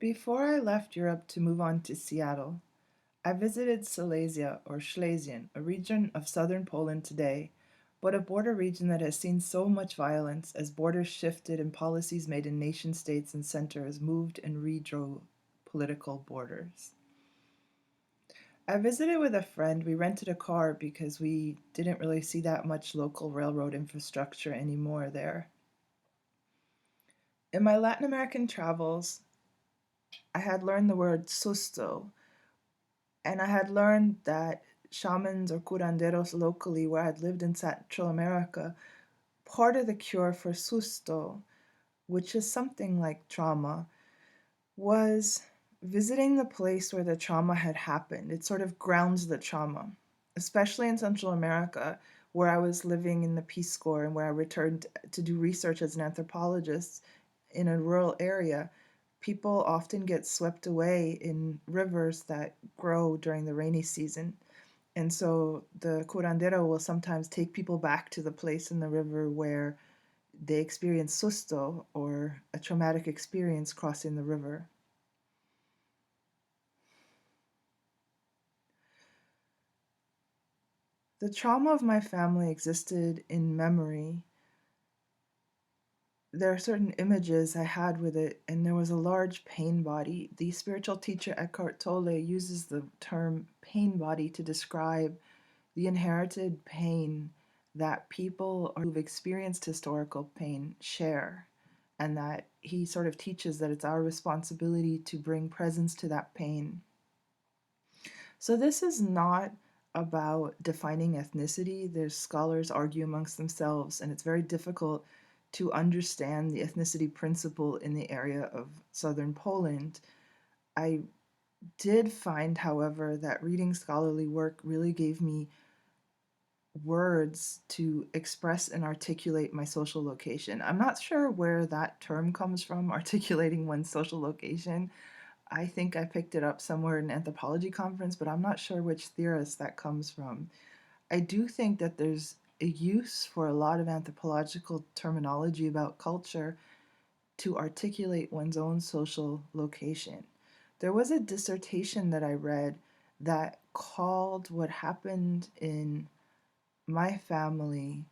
Before I left Europe to move on to Seattle, I visited Silesia or Schlesien, a region of southern Poland today, but a border region that has seen so much violence as borders shifted and policies made in nation states and centers moved and redrew political borders. I visited with a friend. We rented a car because we didn't really see that much local railroad infrastructure anymore there. In my Latin American travels, I had learned the word susto, and I had learned that shamans or curanderos locally where I'd lived in Central America, part of the cure for susto, which is something like trauma, was visiting the place where the trauma had happened. It sort of grounds the trauma, especially in Central America, where I was living in the Peace Corps and where I returned to do research as an anthropologist in a rural area. People often get swept away in rivers that grow during the rainy season. And so the curandero will sometimes take people back to the place in the river where they experience susto or a traumatic experience crossing the river. The trauma of my family existed in memory. There are certain images I had with it, and there was a large pain body. The spiritual teacher Eckhart Tolle uses the term pain body to describe the inherited pain that people who've experienced historical pain share, and that he sort of teaches that it's our responsibility to bring presence to that pain. So this is not about defining ethnicity. There's scholars argue amongst themselves, and it's very difficult to understand the ethnicity principle in the area of southern Poland. I did find, however, that reading scholarly work really gave me words to express and articulate my social location. I'm not sure where that term comes from, articulating one's social location. I think I picked it up somewhere in an anthropology conference, but I'm not sure which theorist that comes from. I do think that there's a use for a lot of anthropological terminology about culture to articulate one's own social location. There was a dissertation that I read that called what happened in my family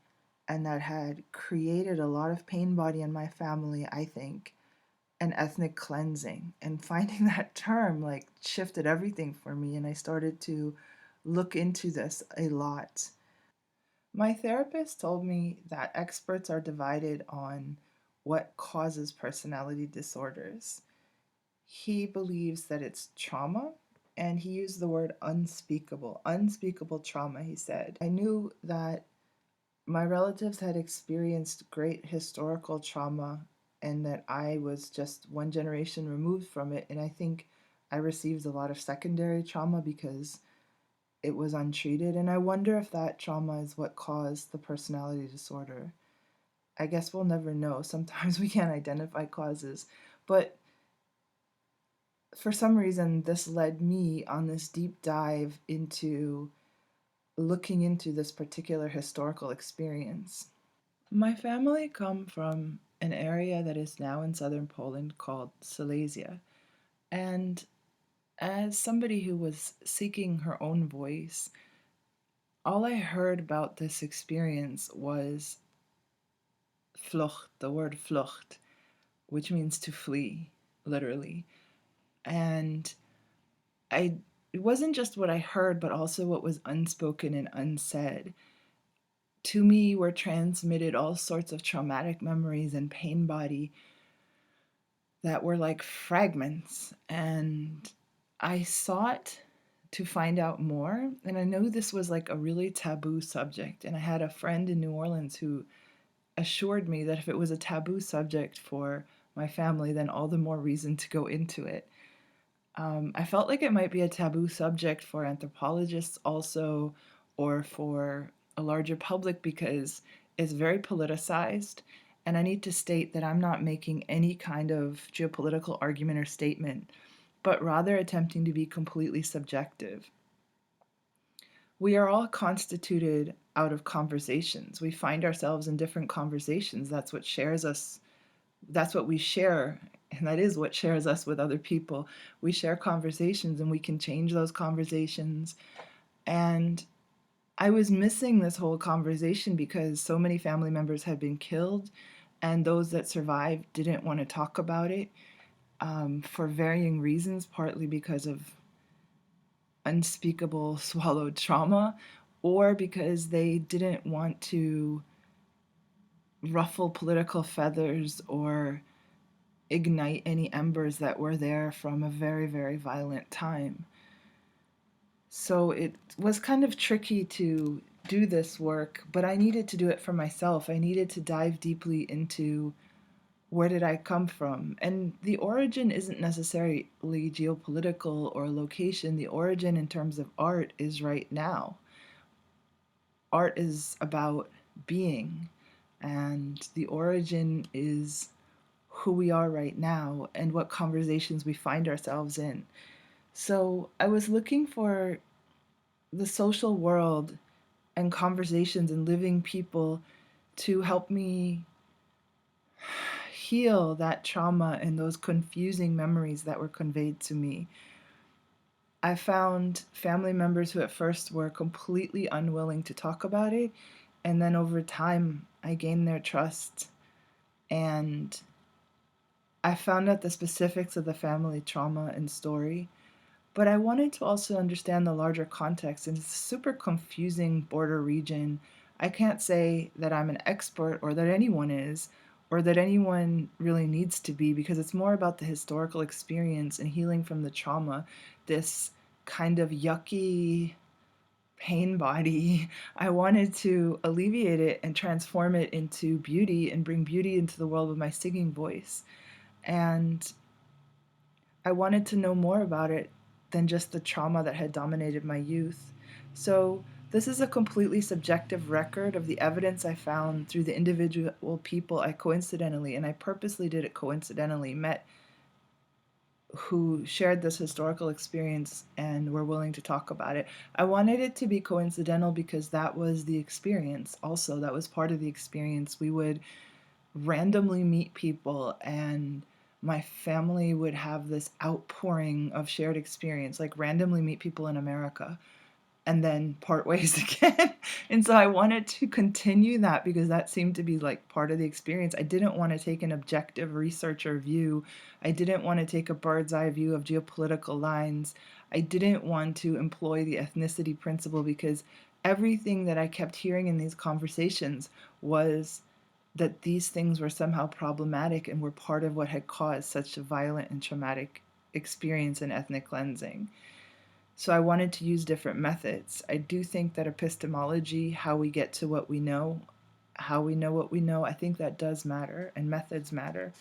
and that had created a lot of pain body in my family, I think, an ethnic cleansing. And finding that term like shifted everything for me, and I started to look into this a lot. My therapist told me that experts are divided on what causes personality disorders. He believes that it's trauma, and he used the word unspeakable trauma, he said. I knew that my relatives had experienced great historical trauma and that I was just one generation removed from it. And I think I received a lot of secondary trauma because it was untreated. And I wonder if that trauma is what caused the personality disorder. I guess we'll never know. Sometimes we can't identify causes. But for some reason, this led me on this deep dive into looking into this particular historical experience. My family come from an area that is now in southern Poland called Silesia. And as somebody who was seeking her own voice, all I heard about this experience was Flucht, the word Flucht, which means to flee, literally. And I it wasn't just what I heard, but also what was unspoken and unsaid. To me were transmitted all sorts of traumatic memories and pain body that were like fragments. And I sought to find out more. And I know this was like a really taboo subject. And I had a friend in New Orleans who assured me that if it was a taboo subject for my family, then all the more reason to go into it. I felt like it might be a taboo subject for anthropologists also, or for a larger public, because it's very politicized. And I need to state that I'm not making any kind of geopolitical argument or statement, but rather attempting to be completely subjective. We are all constituted out of conversations. We find ourselves in different conversations. That's what shares us. That's what we share And that is what shares us with other people. We share conversations and we can change those conversations. And I was missing this whole conversation because so many family members had been killed, and those that survived didn't want to talk about it for varying reasons, partly because of unspeakable swallowed trauma, or because they didn't want to ruffle political feathers or ignite any embers that were there from a very, very violent time. So it was kind of tricky to do this work, but I needed to do it for myself. I needed to dive deeply into where did I come from? And the origin isn't necessarily geopolitical or location. The origin in terms of art is right now. Art is about being, and the origin is who we are right now and what conversations we find ourselves in. So I was looking for the social world and conversations and living people to help me heal that trauma and those confusing memories that were conveyed to me. I found family members who at first were completely unwilling to talk about it, and then over time, I gained their trust, and I found out the specifics of the family trauma and story. But I wanted to also understand the larger context, and it's a super confusing border region. I can't say that I'm an expert or that anyone is, or that anyone really needs to be, because it's more about the historical experience and healing from the trauma, this kind of yucky pain body. I wanted to alleviate it and transform it into beauty and bring beauty into the world with my singing voice. And I wanted to know more about it than just the trauma that had dominated my youth. So, this is a completely subjective record of the evidence I found through the individual people I coincidentally, and I purposely did it coincidentally, met who shared this historical experience and were willing to talk about it. I wanted it to be coincidental because that was the experience, also. That was part of the experience. We would randomly meet people, and my family would have this outpouring of shared experience, like randomly meet people in America and then part ways again. And so I wanted to continue that because that seemed to be like part of the experience. I didn't want to take an objective researcher view. I didn't want to take a bird's eye view of geopolitical lines. I didn't want to employ the ethnicity principle because everything that I kept hearing in these conversations was that these things were somehow problematic and were part of what had caused such a violent and traumatic experience in ethnic cleansing. So I wanted to use different methods. I do think that epistemology, how we get to what we know, how we know what we know, I think that does matter, and methods matter.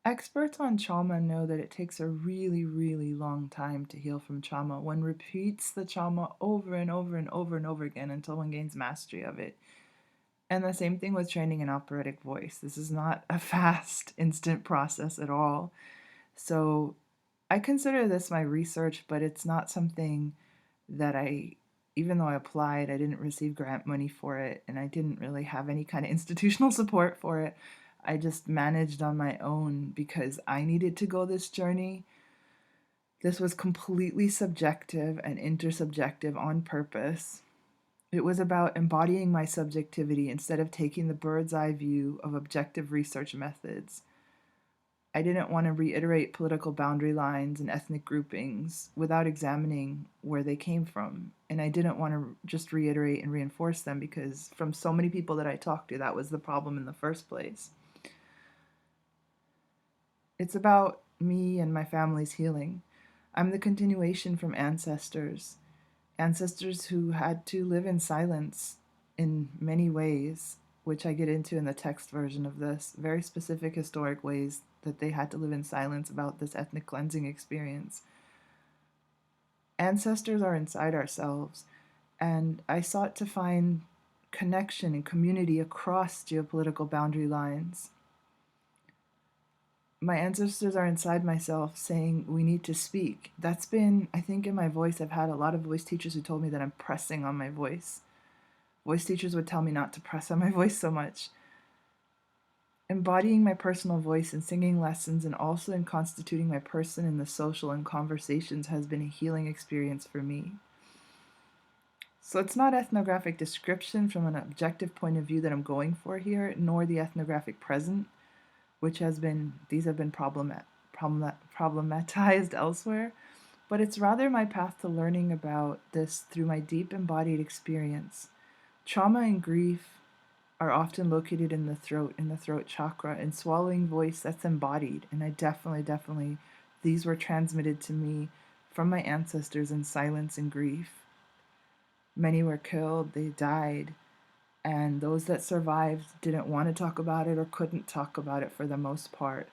Experts on trauma know that it takes a really, really long time to heal from trauma. One repeats the trauma over and over and over and over again until one gains mastery of it. And the same thing with training an operatic voice. This is not a fast, instant process at all. So I consider this my research, but it's not something that even though I applied, I didn't receive grant money for it, and I didn't really have any kind of institutional support for it. I just managed on my own because I needed to go this journey. This was completely subjective and intersubjective on purpose. It was about embodying my subjectivity instead of taking the bird's eye view of objective research methods. I didn't want to reiterate political boundary lines and ethnic groupings without examining where they came from. And I didn't want to just reiterate and reinforce them because from so many people that I talked to, that was the problem in the first place. It's about me and my family's healing. I'm the continuation from ancestors, ancestors who had to live in silence in many ways, which I get into in the text version of this, very specific historic ways that they had to live in silence about this ethnic cleansing experience. Ancestors are inside ourselves, and I sought to find connection and community across geopolitical boundary lines. My ancestors are inside myself saying, we need to speak. That's been, I think, in my voice. I've had a lot of voice teachers who told me that I'm pressing on my voice. Voice teachers would tell me not to press on my voice so much. embodying my personal voice in singing lessons and also in constituting my person in the social and conversations has been a healing experience for me. So it's not ethnographic description from an objective point of view that I'm going for here, nor the ethnographic present, which has been, these have been problematized elsewhere, but it's rather my path to learning about this through my deep embodied experience. Trauma and grief are often located in the throat chakra, and swallowing voice that's embodied. And I definitely, these were transmitted to me from my ancestors in silence and grief. Many were killed, they died, and those that survived didn't want to talk about it or couldn't talk about it for the most part.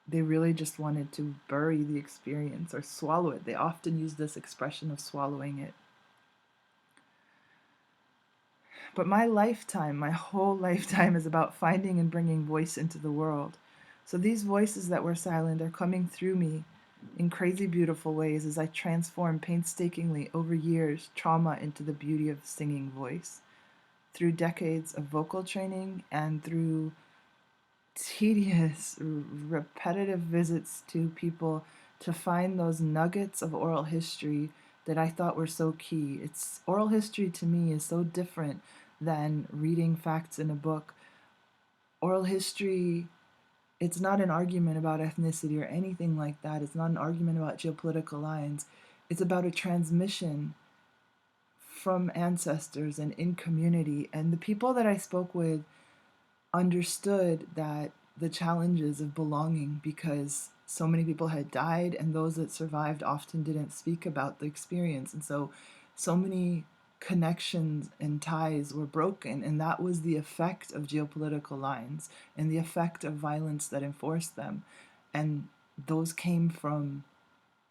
They really just wanted to bury the experience or swallow it. They often use this expression of swallowing it. But my lifetime, my whole lifetime, is about finding and bringing voice into the world. So these voices that were silent are coming through me in crazy beautiful ways as I transform painstakingly over years trauma into the beauty of singing voice. Through decades of vocal training and through tedious, repetitive visits to people to find those nuggets of oral history that I thought were so key. It's oral history to me is so different than reading facts in a book. Oral history, it's not an argument about ethnicity or anything like that. It's not an argument about geopolitical lines. It's about a transmission from ancestors and in community. And the people that I spoke with understood that the challenges of belonging, because so many people had died and those that survived often didn't speak about the experience, and so many connections and ties were broken, and that was the effect of geopolitical lines and the effect of violence that enforced them. And those came from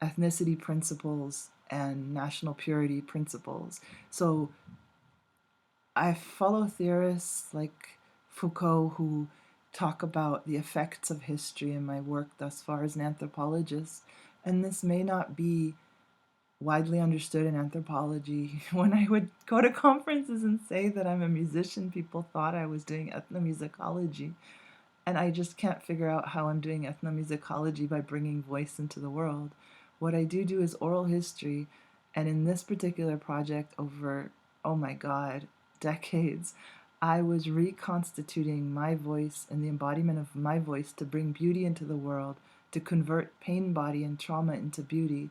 ethnicity principles and national purity principles. So I follow theorists like Foucault who talk about the effects of history in my work thus far as an anthropologist, and this may not be widely understood in anthropology. When I would go to conferences and say that I'm a musician, people thought I was doing ethnomusicology, and I just can't figure out how I'm doing ethnomusicology by bringing voice into the world. What I do is oral history, and in this particular project, over, oh my God, decades, I was reconstituting my voice and the embodiment of my voice to bring beauty into the world, to convert pain body and trauma into beauty,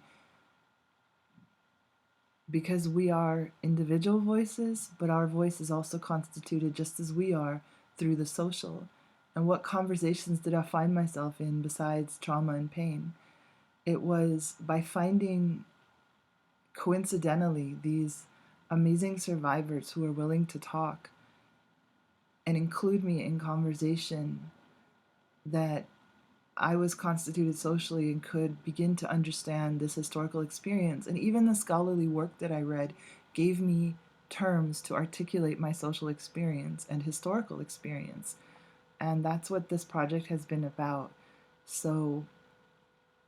because we are individual voices, but our voice is also constituted just as we are through the social. And what conversations did I find myself in besides trauma and pain? It was by finding, coincidentally, these amazing survivors who are willing to talk and include me in conversation that I was constituted socially and could begin to understand this historical experience. And even the scholarly work that I read gave me terms to articulate my social experience and historical experience. And that's what this project has been about. So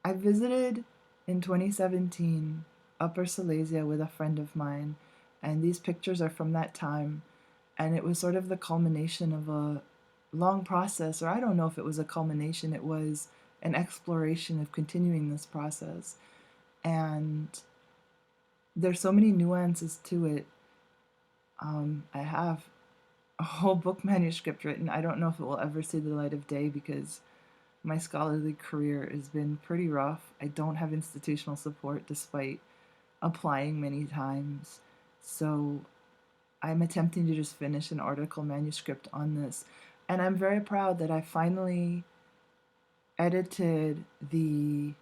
I visited in 2017 Upper Silesia with a friend of mine, and these pictures are from that time. And it was sort of the culmination of a long process, or I don't know if it was a culmination, it was an exploration of continuing this process. And there's so many nuances to it. I have a whole book manuscript written. I don't know if it will ever see the light of day because my scholarly career has been pretty rough. I don't have institutional support despite applying many times. So I'm attempting to just finish an article manuscript on this. And I'm very proud that I finally edited the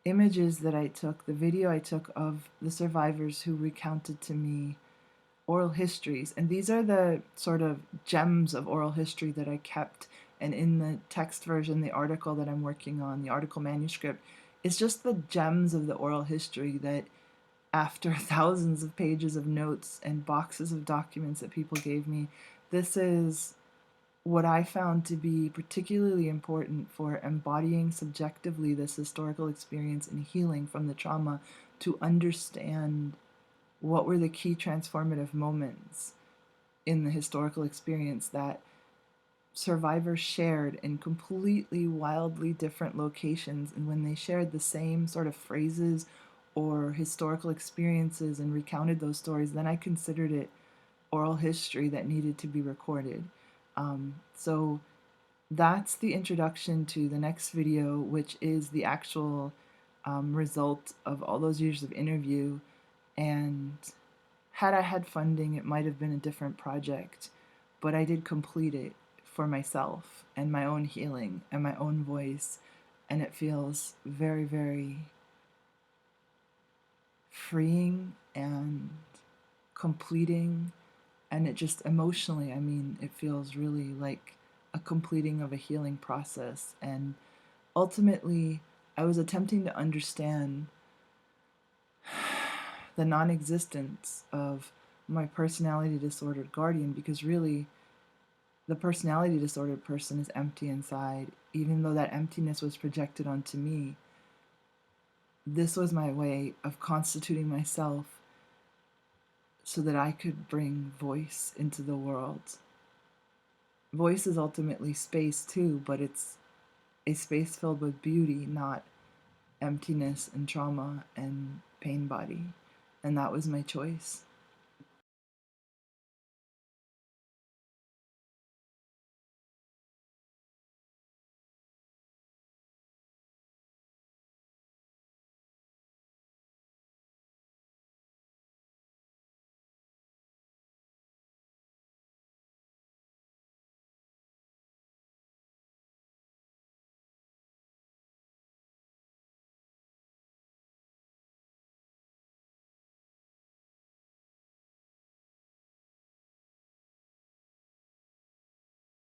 images that I took, the video I took of the survivors who recounted to me oral histories. And these are the sort of gems of oral history that I kept. And in the text version, the article that I'm working on, the article manuscript, it's just the gems of the oral history that after thousands of pages of notes and boxes of documents that people gave me, this is what I found to be particularly important for embodying subjectively this historical experience and healing from the trauma, to understand what were the key transformative moments in the historical experience that survivors shared in completely wildly different locations, and when they shared the same sort of phrases or historical experiences and recounted those stories, then I considered it oral history that needed to be recorded. So that's the introduction to the next video, which is the actual result of all those years of interview. And had I had funding, it might have been a different project, but I did complete it for myself and my own healing and my own voice. And it feels very, very freeing and completing. And it just emotionally, I mean, it feels really like a completing of a healing process. And ultimately, I was attempting to understand the non existence of my personality disordered guardian, because really, the personality disordered person is empty inside, even though that emptiness was projected onto me. This was my way of constituting myself so that I could bring voice into the world. Voice is ultimately space too, but it's a space filled with beauty, not emptiness and trauma and pain body. And that was my choice.